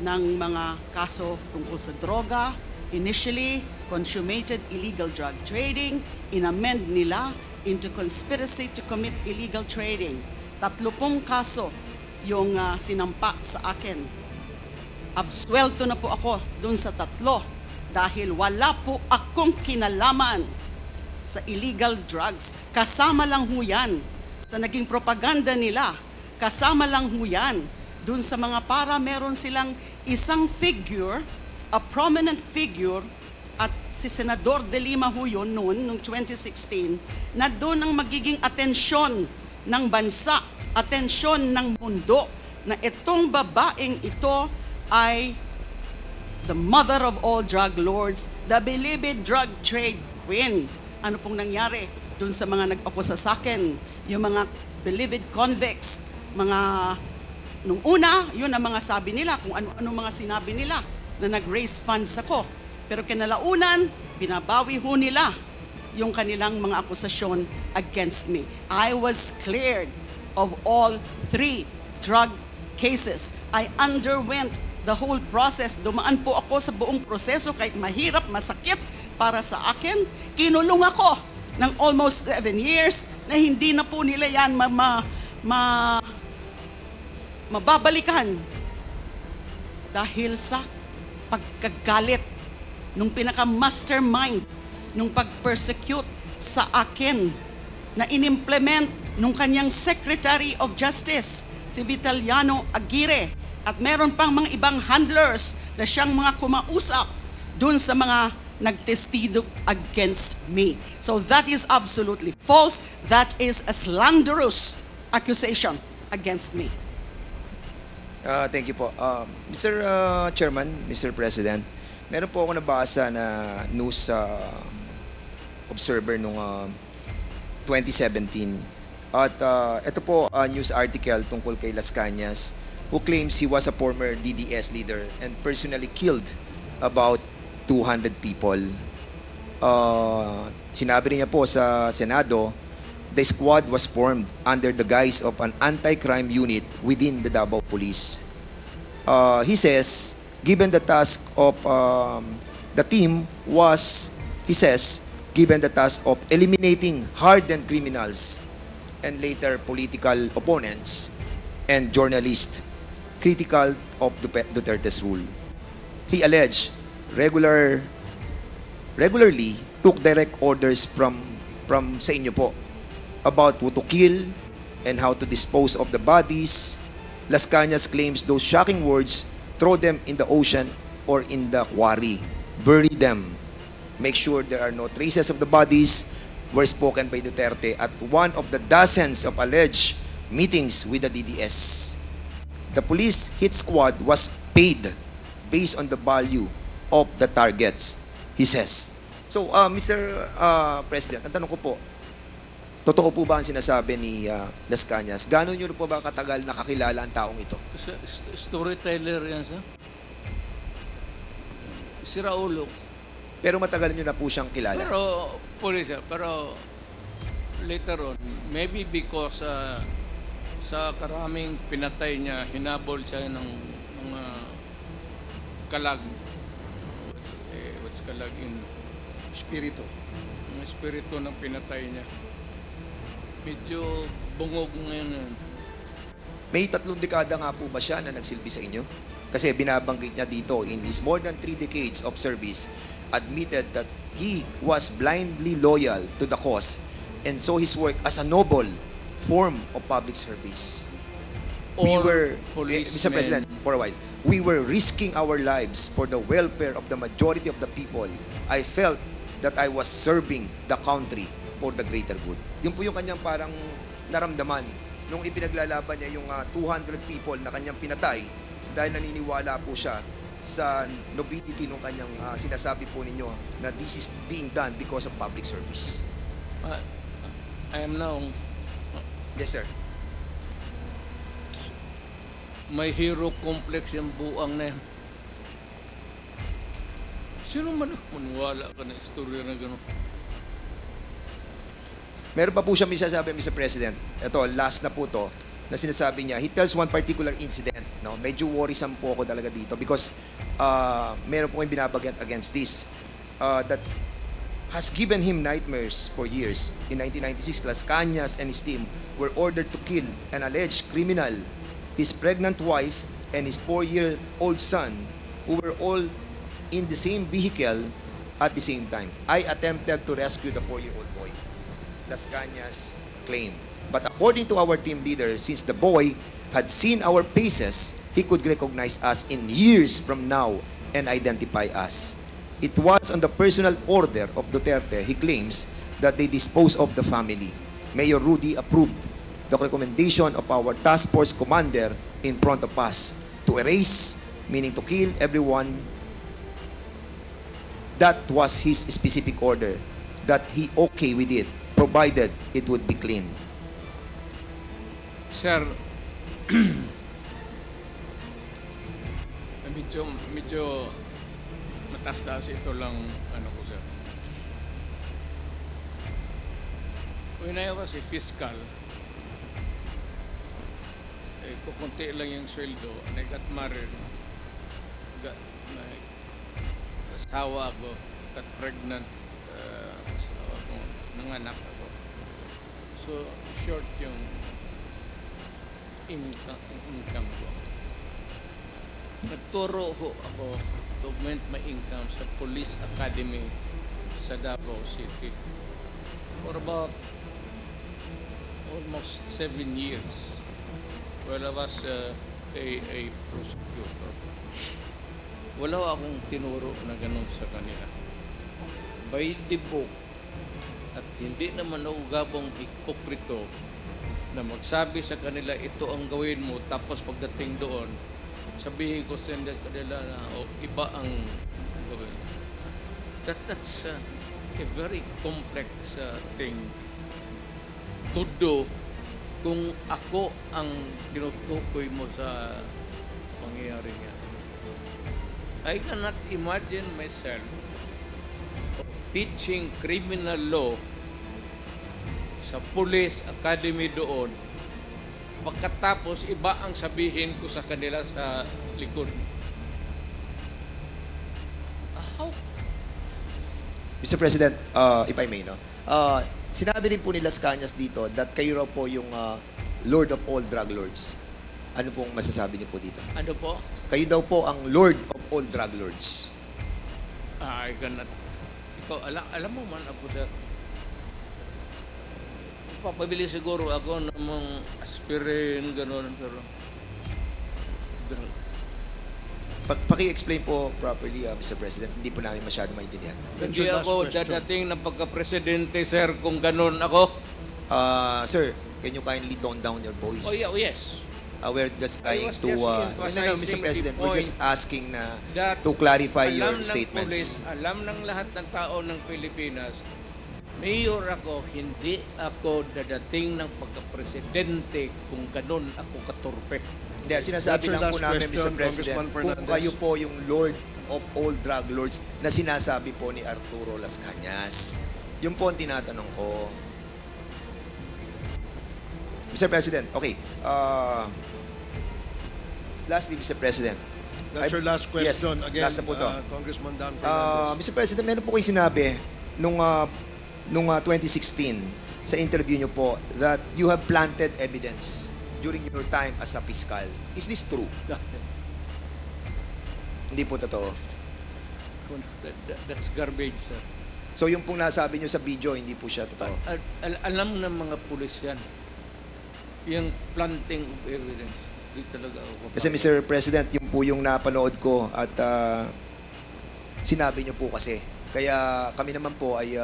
ng mga kaso tungkol sa droga. Initially, consummated illegal drug trading. Inamend nila into conspiracy to commit illegal trading. 30 kaso yung sinampa sa akin. Absuelto na po ako dun sa 3 dahil wala po akong kinalaman sa illegal drugs. Kasama lang ho yan sa naging propaganda nila. Kasama lang ho yan dun sa mga para meron silang isang figure, a prominent figure, at si Senador De Lima ho yun noon, noong 2016, na doon ang magiging atensyon ng bansa, atensyon ng mundo, na itong babaeng ito ay the mother of all drug lords, the beloved drug trade queen. Ano pong nangyari dun sa mga nag-akusa sa akin, yung mga beloved convicts, mga nung una, yun ang mga sabi nila, kung ano mga sinabi nila, na nag-raise funds ako. Pero kinalaunan, binabawi ho nila yung kanilang mga akusasyon against me. I was cleared of all 3 drug cases. I underwent the whole process. Dumaan po ako sa buong proseso kahit mahirap, masakit para sa akin. Kinulong ako ng almost 7 years na hindi na po nila yan mababalikan dahil sa pagkagalit nung pinaka-mastermind nung pag-persecute sa akin na inimplement nung kanyang Secretary of Justice, si Vitaliano Aguirre. At meron pang mga ibang handlers na siyang mga kumausap dun sa mga nagtestigo against me. So that is absolutely false. That is a slanderous accusation against me. Thank you po. Mr. Chairman, Mr. President, meron po ako nabasa na news observer noong 2017. At ito po news article tungkol kay Las Cañas, who claims he was a former DDS leader and personally killed about 200 people. Sinabi niya po sa Senado, the squad was formed under the guise of an anti-crime unit within the Davao Police. He says, given the task of the team was, he says, given the task of eliminating hardened criminals and later political opponents and journalists critical of Duterte's rule. He alleged regularly took direct orders from sa inyo po about who to kill and how to dispose of the bodies. Las Cañas claims those shocking words, throw them in the ocean or in the quarry, bury them, make sure there are no traces of the bodies, were spoken by Duterte at one of the dozens of alleged meetings with the DDS. The police hit squad was paid based on the value of the targets, he says. So, Mr. President, ang tanong ko po, totoo po ba ang sinasabi ni Las Cañas? Gano'n nyo po ba katagal nakakilala ang taong ito? Storyteller yan, sir. Si Raulo. Pero matagal nyo na po siyang kilala. Pero, police, pero later on, maybe because sa karaming pinatay niya, hinabol siya ng mga kalag. What's kalag in? Espiritu. Ang espiritu ng pinatay niya. Medyo bungog ngayon. May 3 dekada nga po ba siya na nagsilbi sa inyo? Kasi binabanggit niya dito, in his more than 3 decades of service, admitted that he was blindly loyal to the cause and saw his work as a noble form of public service. Mr. President, for a while, we were risking our lives for the welfare of the majority of the people. I felt that I was serving the country for the greater good. Yun po yung kanyang parang naramdaman nung ipinaglalaban niya yung 200 people na kanyang pinatay dahil naniniwala po siya sa nobility ng kanyang sinasabi po ninyo na this is being done because of public service. I am now Yes, sir. may hero complex yung buang na yan. Sino man maniwala ka na istorya na gano'n? Meron pa po siya sasabi, Mr. President. Ito, last na po to, na sinasabi niya, he tells one particular incident. No? Medyo worrisome po ako talaga dito because meron po kayong binabagat against this that has given him nightmares for years. In 1996, Las Cañas and his team were ordered to kill an alleged criminal, his pregnant wife, and his 4-year-old son, who were all in the same vehicle at the same time. I attempted to rescue the 4-year-old boy. Las Cañas claim. But according to our team leader, since the boy had seen our faces, he could recognize us in years from now and identify us. It was on the personal order of Duterte, he claims, that they disposed of the family. Mayor Rudy approved the recommendation of our task force commander in front of us to erase, meaning to kill everyone. That was his specific order, that he okay with it, provided it would be clean. Sir, medyo matas-taas ito lang ano ko, sir. When I was a fiscal, kukunti lang yung sweldo, and I got married, asawa ako, got pregnant, asawa ko, nanganak ako. So, short yung income ko. Nagturo ho ako to augment my income sa Police Academy sa Davao City for about almost 7 years while I was a prosecutor. Wala akong tinuro na ganun sa kanila. By the book, at hindi naman ako gabong hipokrito na magsabi sa kanila, ito ang gawin mo, tapos pagdating doon, sabihin ko sa kanila na iba ang gawin. That's a very complex thing to do kung ako ang tinutukoy mo sa pangyayari niya. I cannot imagine myself teaching criminal law sa Police Academy doon, pagkatapos iba ang sabihin ko sa kanila sa likod. How? Mr. President, if I may, no? Sinabi rin po ni Las Cañas dito that kayo raw po yung Lord of all drug lords. Ano pong masasabi niyo po dito? Ano po? Kayo daw po ang Lord of all drug lords. I cannot. Ikaw, alam mo man ako, sir. Papabili siguro ako ng mga aspirin, gano'n, pero Paki-explain po properly, Mr. President. Hindi po namin masyado maintindihan. hindi ako dadating na pagka-presidente, sir, kung gano'n ako. Sir, can you kindly tone down your voice? Oh, yeah, yes. We're just I trying was to... just no, emphasizing Mr. President, the we're point just asking na that to clarify your alam ng statements. Pulis, alam ng lahat ng tao ng Pilipinas, mayor ako, hindi ako dadating ng pagka-presidente kung ganun ako katurpe. Hindi, sinasabi That's your lang po last namin, Mr. question, President, Congressman kung Fernandez. kayo po yung Lord of all drug lords na sinasabi po ni Arturo Las Cañas. Yung po ang tinatanong ko. Mr. President, okay. Lastly, Mr. President. That's your last Yes, question. Again, last na po to. Congressman Dan Fernandez. Mr. President, meron po kayo sinabi nung 2016 sa interview nyo po that you have planted evidence during your time as a fiscal. Is this true? Hindi po totoo. That's garbage, sir. So yung pong nasabi nyo sa video, hindi po siya totoo. Alam ng mga pulis yan. Yung planting of evidence. Di talaga ako. Kasi Mr. President, yung po yung napanood ko at sinabi nyo po kasi. Kaya kami naman po ay,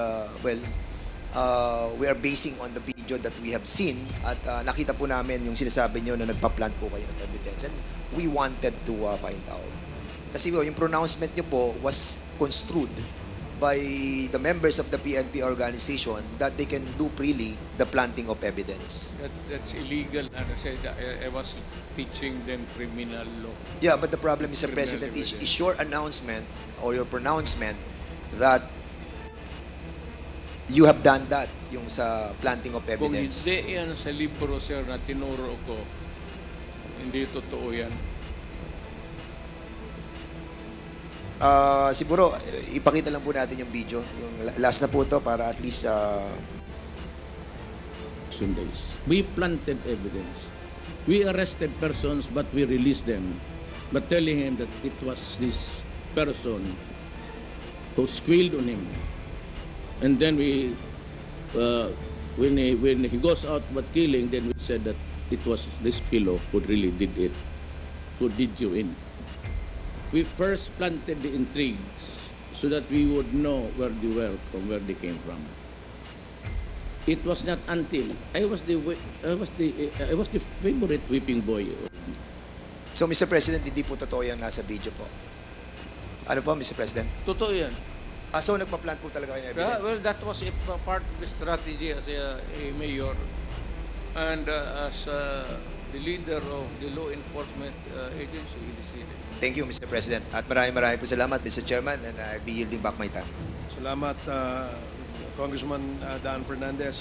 we are basing on the video that we have seen at nakita po namin yung sinasabi nyo na nagpa-plant po kayo ng evidence and we wanted to find out. Kasi yung pronouncement nyo po was construed by the members of the PNP organization that they can do freely the planting of evidence. That's illegal. And I said I was teaching them criminal law. Yeah, but the problem, Mr. Criminal President, is evidence. your announcement or your pronouncement that you have done that, yung sa planting of Kung evidence. hindi yan sa libro, sir, na tinuro ko, hindi totoo yan. Siguro, ipakita lang po natin yung video. Yung last na po to para at least Days. We planted evidence. We arrested persons, but we released them. But telling him that it was this person who squealed on him. And then we, when he goes out but killing, then we said that it was this fellow who really did it, who did you in. We first planted the intrigues so that we would know where they were from, where they came from. It was not until I was the favorite whipping boy. So, Mr. President, hindi po totoo yung nasa video po. Ano po, Mr. President? Totoo yan. So, nagpa-plant po talaga kayo ng Yeah, evidence? well, that was a part of the strategy as a mayor and as the leader of the law enforcement agency in the city. Thank you, Mr. President. At maraming po salamat, Mr. Chairman, and I'll be yielding back my time. Salamat, Congressman Dan Fernandez.